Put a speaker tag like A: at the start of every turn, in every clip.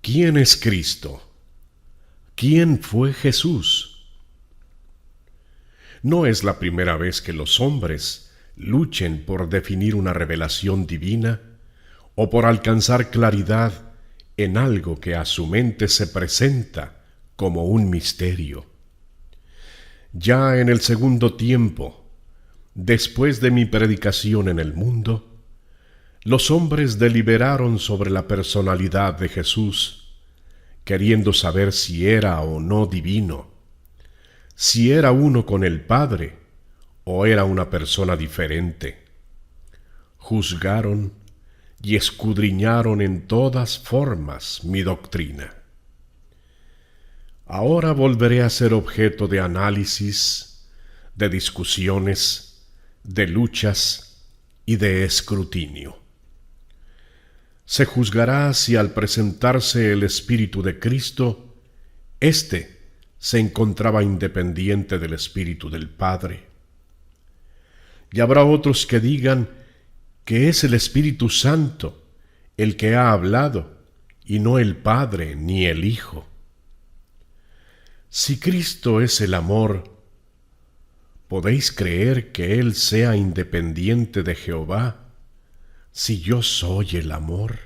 A: ¿Quién es Cristo? ¿Quién fue Jesús? No es la primera vez que los hombres luchen por definir una revelación divina o por alcanzar claridad en algo que a su mente se presenta como un misterio. Ya en el segundo tiempo, después de mi predicación en el mundo, los hombres deliberaron sobre la personalidad de Jesús, queriendo saber si era o no divino, si era uno con el Padre o era una persona diferente. Juzgaron y escudriñaron en todas formas mi doctrina. Ahora volveré a ser objeto de análisis, de discusiones, de luchas y de escrutinio. Se juzgará si al presentarse el Espíritu de Cristo, éste se encontraba independiente del Espíritu del Padre. Y habrá otros que digan que es el Espíritu Santo el que ha hablado, y no el Padre ni el Hijo. Si Cristo es el amor, ¿podéis creer que Él sea independiente de Jehová, si yo soy el amor?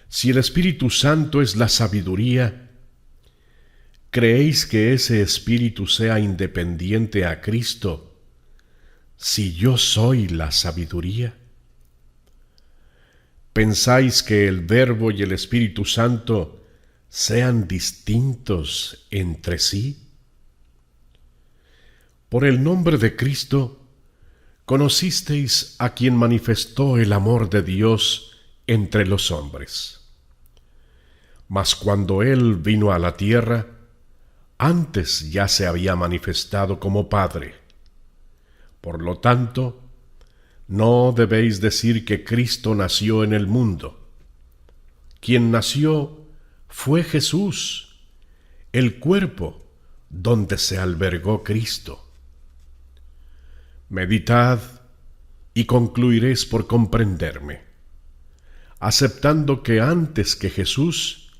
A: Si el Espíritu Santo es la sabiduría, ¿creéis que ese Espíritu sea independiente a Cristo, si yo soy la sabiduría? ¿Pensáis que el Verbo y el Espíritu Santo sean distintos entre sí? Por el nombre de Cristo, conocisteis a quien manifestó el amor de Dios entre los hombres. Mas cuando Él vino a la tierra, antes ya se había manifestado como Padre. Por lo tanto, no debéis decir que Cristo nació en el mundo. Quien nació fue Jesús, el cuerpo donde se albergó Cristo. Meditad y concluiréis por comprenderme, aceptando que antes que Jesús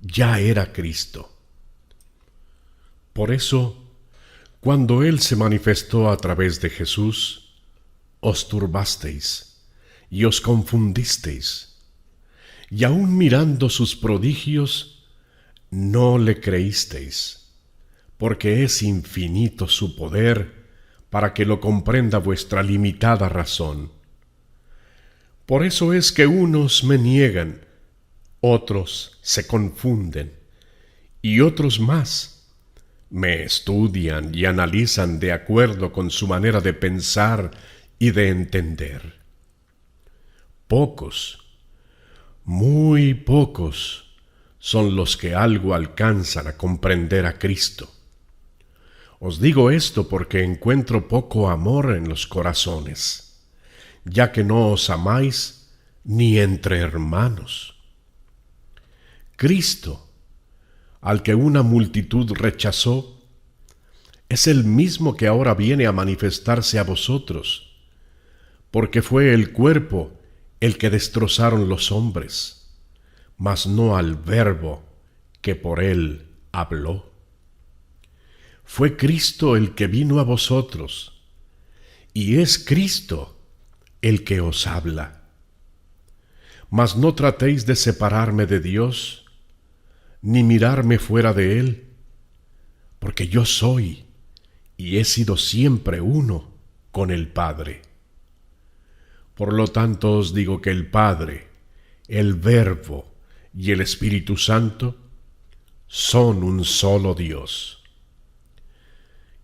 A: ya era Cristo. Por eso, cuando Él se manifestó a través de Jesús, os turbasteis y os confundisteis, y aun mirando sus prodigios, no le creísteis, porque es infinito su poder para que lo comprenda vuestra limitada razón. Por eso es que unos me niegan, otros se confunden, y otros más me estudian y analizan de acuerdo con su manera de pensar y de entender. Pocos, muy pocos, son los que algo alcanzan a comprender a Cristo. Os digo esto porque encuentro poco amor en los corazones, ya que no os amáis ni entre hermanos. Cristo, al que una multitud rechazó, es el mismo que ahora viene a manifestarse a vosotros, porque fue el cuerpo el que destrozaron los hombres, mas no al Verbo que por él habló. Fue Cristo el que vino a vosotros, y es Cristo el que os habla. Mas no tratéis de separarme de Dios, ni mirarme fuera de Él, porque yo soy y he sido siempre uno con el Padre. Por lo tanto os digo que el Padre, el Verbo y el Espíritu Santo son un solo Dios.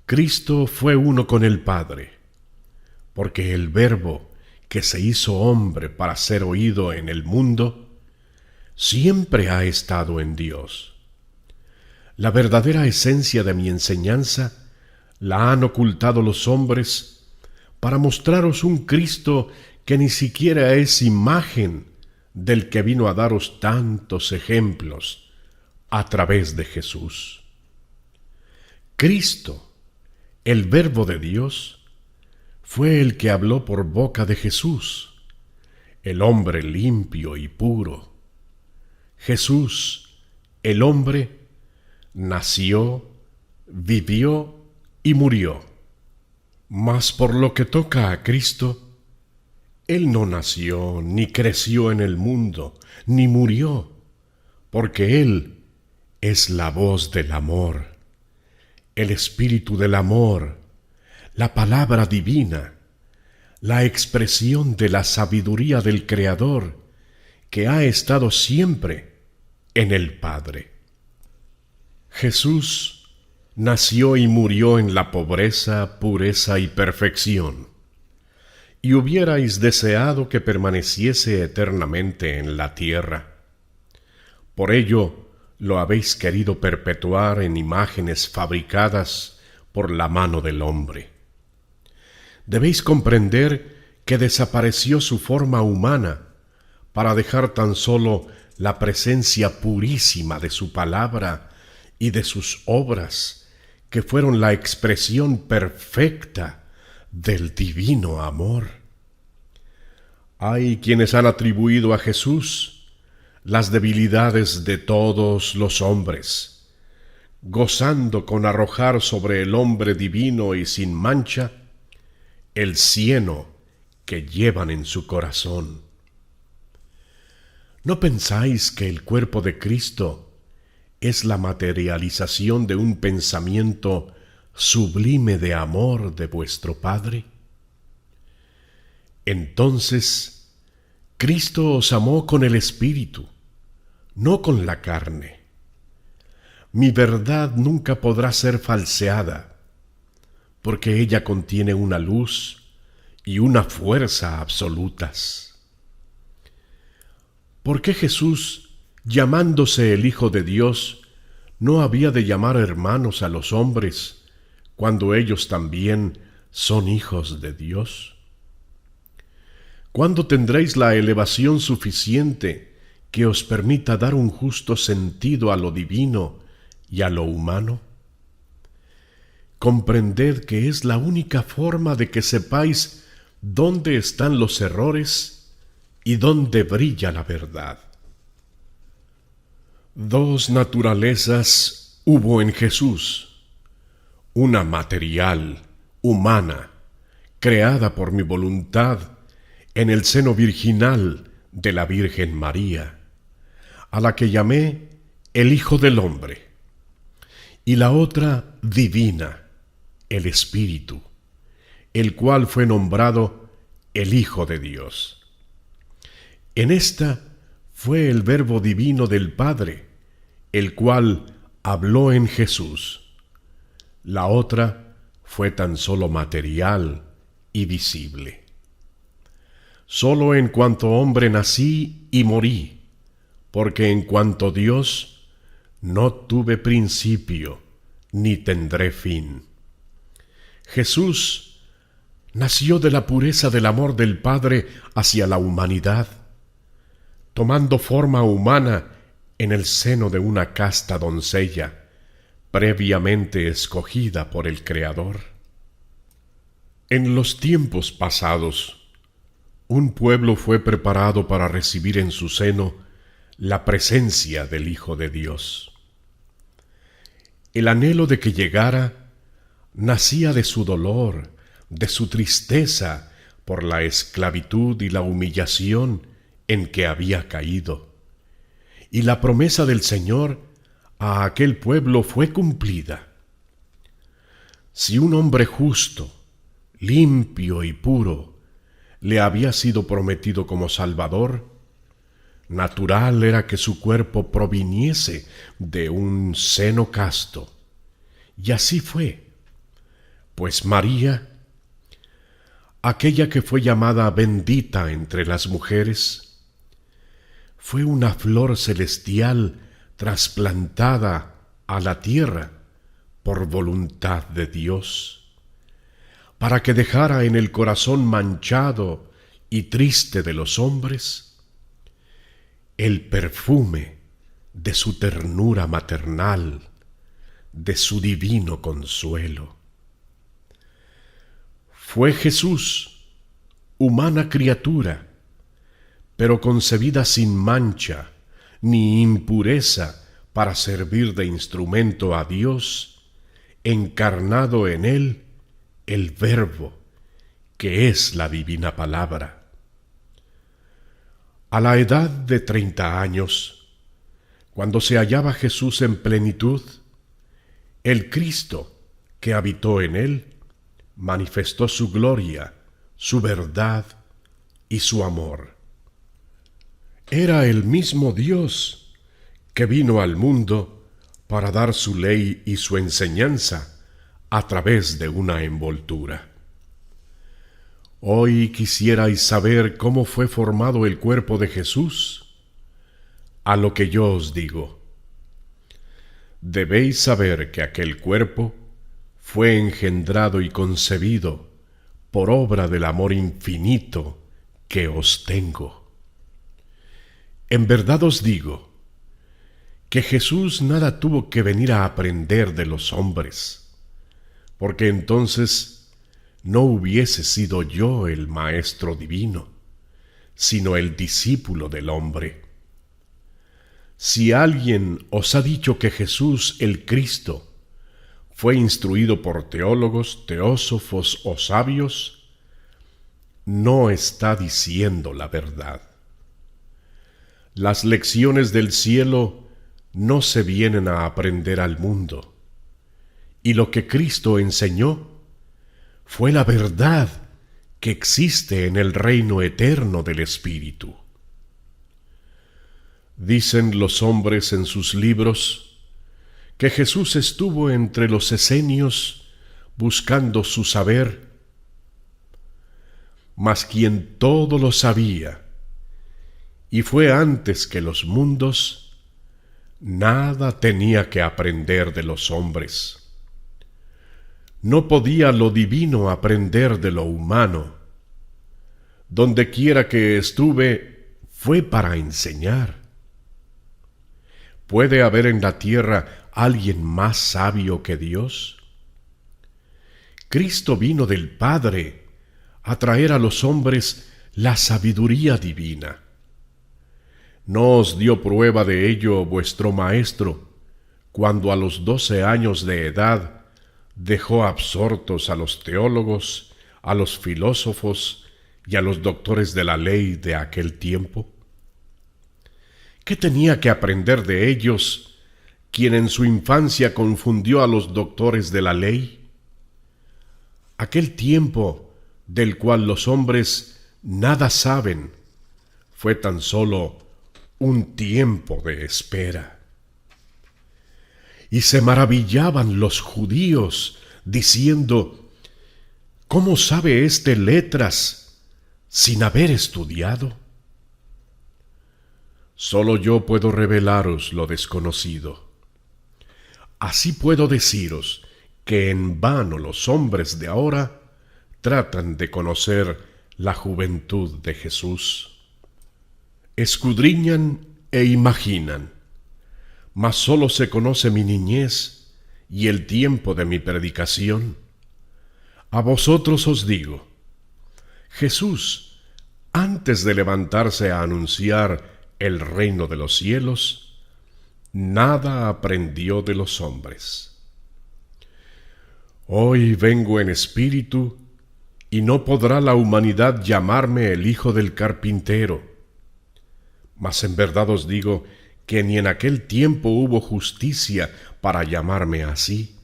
A: Cristo fue uno con el Padre, porque el Verbo que se hizo hombre para ser oído en el mundo, siempre ha estado en Dios. La verdadera esencia de mi enseñanza la han ocultado los hombres para mostraros un Cristo que ni siquiera es imagen del que vino a daros tantos ejemplos a través de Jesús. Cristo, el Verbo de Dios, fue el que habló por boca de Jesús, el hombre limpio y puro, Jesús, el hombre, nació, vivió y murió. Mas por lo que toca a Cristo, Él no nació, ni creció en el mundo, ni murió, porque Él es la voz del amor, el espíritu del amor, la palabra divina, la expresión de la sabiduría del Creador, que ha estado siempre en el Padre. Jesús nació y murió en la pobreza, pureza y perfección, y hubierais deseado que permaneciese eternamente en la tierra. Por ello lo habéis querido perpetuar en imágenes fabricadas por la mano del hombre. Debéis comprender que desapareció su forma humana para dejar tan solo la presencia purísima de su palabra y de sus obras, que fueron la expresión perfecta del divino amor. Hay quienes han atribuido a Jesús las debilidades de todos los hombres, gozando con arrojar sobre el hombre divino y sin mancha el cieno que llevan en su corazón. ¿No pensáis que el cuerpo de Cristo es la materialización de un pensamiento sublime de amor de vuestro Padre? Entonces, Cristo os amó con el Espíritu, no con la carne. Mi verdad nunca podrá ser falseada, porque ella contiene una luz y una fuerza absolutas. ¿Por qué Jesús, llamándose el Hijo de Dios, no había de llamar hermanos a los hombres, cuando ellos también son hijos de Dios? ¿Cuándo tendréis la elevación suficiente que os permita dar un justo sentido a lo divino y a lo humano? Comprended que es la única forma de que sepáis dónde están los errores y dónde brilla la verdad. Dos naturalezas hubo en Jesús, una material, humana, creada por mi voluntad en el seno virginal de la Virgen María, a la que llamé el Hijo del Hombre, y la otra divina, el Espíritu, el cual fue nombrado el Hijo de Dios. En esta fue el Verbo divino del Padre, el cual habló en Jesús. La otra fue tan solo material y visible. Solo en cuanto hombre nací y morí, porque en cuanto Dios no tuve principio ni tendré fin. Jesús nació de la pureza del amor del Padre hacia la humanidad, tomando forma humana en el seno de una casta doncella, previamente escogida por el Creador. En los tiempos pasados, un pueblo fue preparado para recibir en su seno la presencia del Hijo de Dios. El anhelo de que llegara nacía de su dolor, de su tristeza por la esclavitud y la humillación en que había caído, y la promesa del Señor a aquel pueblo fue cumplida. Si un hombre justo, limpio y puro le había sido prometido como Salvador, natural era que su cuerpo proviniese de un seno casto. Y así fue, pues María, aquella que fue llamada bendita entre las mujeres, fue una flor celestial trasplantada a la tierra por voluntad de Dios, para que dejara en el corazón manchado y triste de los hombres el perfume de su ternura maternal, de su divino consuelo. Fue Jesús, humana criatura, pero concebida sin mancha, ni impureza para servir de instrumento a Dios, encarnado en él el Verbo, que es la divina palabra. A la edad de 30 años, cuando se hallaba Jesús en plenitud, el Cristo que habitó en él manifestó su gloria, su verdad y su amor. Era el mismo Dios que vino al mundo para dar su ley y su enseñanza a través de una envoltura. Hoy quisierais saber cómo fue formado el cuerpo de Jesús. A lo que yo os digo, debéis saber que aquel cuerpo fue engendrado y concebido por obra del amor infinito que os tengo. En verdad os digo que Jesús nada tuvo que venir a aprender de los hombres, porque entonces no hubiese sido yo el Maestro divino, sino el discípulo del hombre. Si alguien os ha dicho que Jesús el Cristo fue instruido por teólogos, teósofos o sabios, no está diciendo la verdad. Las lecciones del cielo no se vienen a aprender al mundo, y lo que Cristo enseñó fue la verdad que existe en el reino eterno del Espíritu. Dicen los hombres en sus libros que Jesús estuvo entre los esenios buscando su saber, mas quien todo lo sabía y fue antes que los mundos, nada tenía que aprender de los hombres. No podía lo divino aprender de lo humano. Donde quiera que estuve, fue para enseñar. ¿Puede haber en la tierra alguien más sabio que Dios? Cristo vino del Padre a traer a los hombres la sabiduría divina. ¿No os dio prueba de ello vuestro Maestro, cuando a los 12 años de edad dejó absortos a los teólogos, a los filósofos y a los doctores de la ley de aquel tiempo? ¿Qué tenía que aprender de ellos, quien en su infancia confundió a los doctores de la ley? Aquel tiempo del cual los hombres nada saben fue tan solo un tiempo de espera. Y se maravillaban los judíos, diciendo: ¿cómo sabe éste letras sin haber estudiado? Solo yo puedo revelaros lo desconocido. Así puedo deciros que en vano los hombres de ahora tratan de conocer la juventud de Jesús. Escudriñan e imaginan, mas sólo se conoce mi niñez y el tiempo de mi predicación. A vosotros os digo, Jesús, antes de levantarse a anunciar el reino de los cielos, nada aprendió de los hombres. Hoy vengo en espíritu, y no podrá la humanidad llamarme el hijo del carpintero. Mas en verdad os digo que ni en aquel tiempo hubo justicia para llamarme así.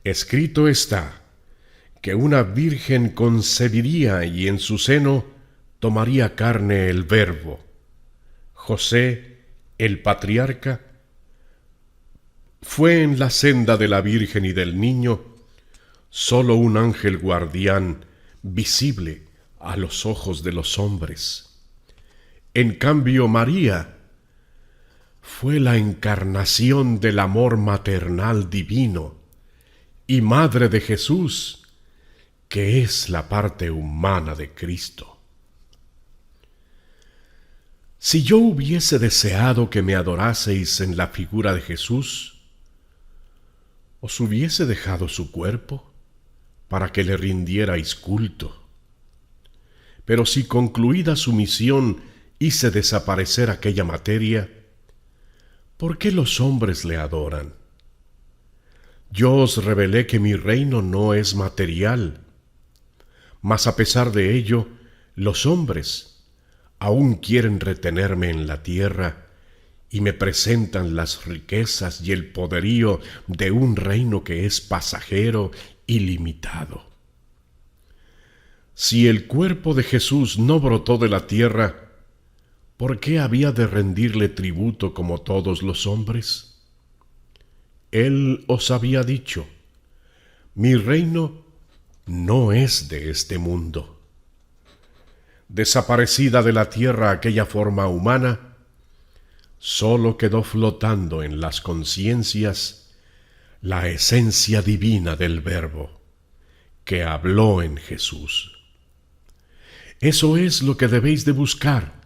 A: Escrito está que una virgen concebiría y en su seno tomaría carne el Verbo. José, el patriarca, fue en la senda de la Virgen y del niño solo un ángel guardián visible a los ojos de los hombres. En cambio, María fue la encarnación del amor maternal divino y madre de Jesús, que es la parte humana de Cristo. Si yo hubiese deseado que me adoraseis en la figura de Jesús, ¿os hubiese dejado su cuerpo para que le rindierais culto? Pero si concluida su misión hice desaparecer aquella materia, ¿por qué los hombres le adoran? Yo os revelé que mi reino no es material, mas a pesar de ello, los hombres aún quieren retenerme en la tierra y me presentan las riquezas y el poderío de un reino que es pasajero y limitado. Si el cuerpo de Jesús no brotó de la tierra, ¿por qué había de rendirle tributo como todos los hombres? Él os había dicho: mi reino no es de este mundo. Desaparecida de la tierra aquella forma humana, sólo quedó flotando en las conciencias la esencia divina del Verbo, que habló en Jesús. Eso es lo que debéis de buscar,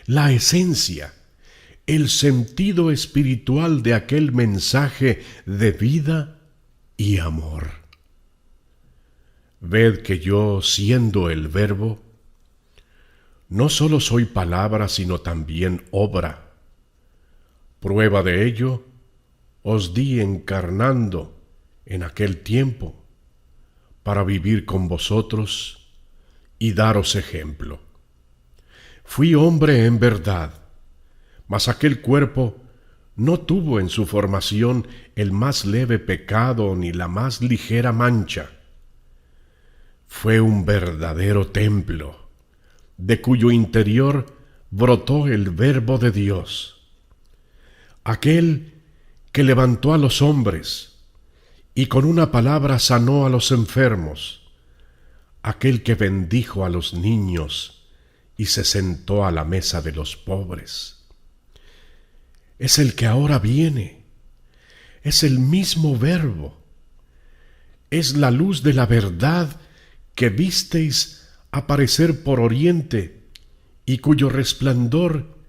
A: la esencia, el sentido espiritual de aquel mensaje de vida y amor. Ved que yo, siendo el Verbo, no solo soy palabra, sino también obra. Prueba de ello os di encarnando en aquel tiempo para vivir con vosotros y daros ejemplo. Fui hombre en verdad, mas aquel cuerpo no tuvo en su formación el más leve pecado ni la más ligera mancha. Fue un verdadero templo, de cuyo interior brotó el Verbo de Dios, aquel que levantó a los hombres y con una palabra sanó a los enfermos, aquel que bendijo a los niños y se sentó a la mesa de los pobres. Es el que ahora viene, es el mismo Verbo, es la luz de la verdad que visteis aparecer por oriente y cuyo resplandor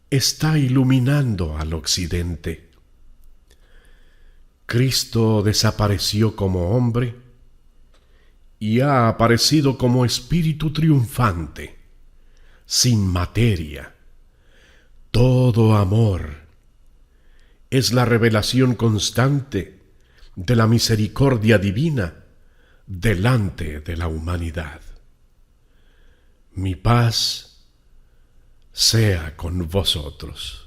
A: está iluminando al occidente. Cristo desapareció como hombre y ha aparecido como espíritu triunfante, sin materia. Todo amor es la revelación constante de la misericordia divina delante de la humanidad. Mi paz sea con vosotros.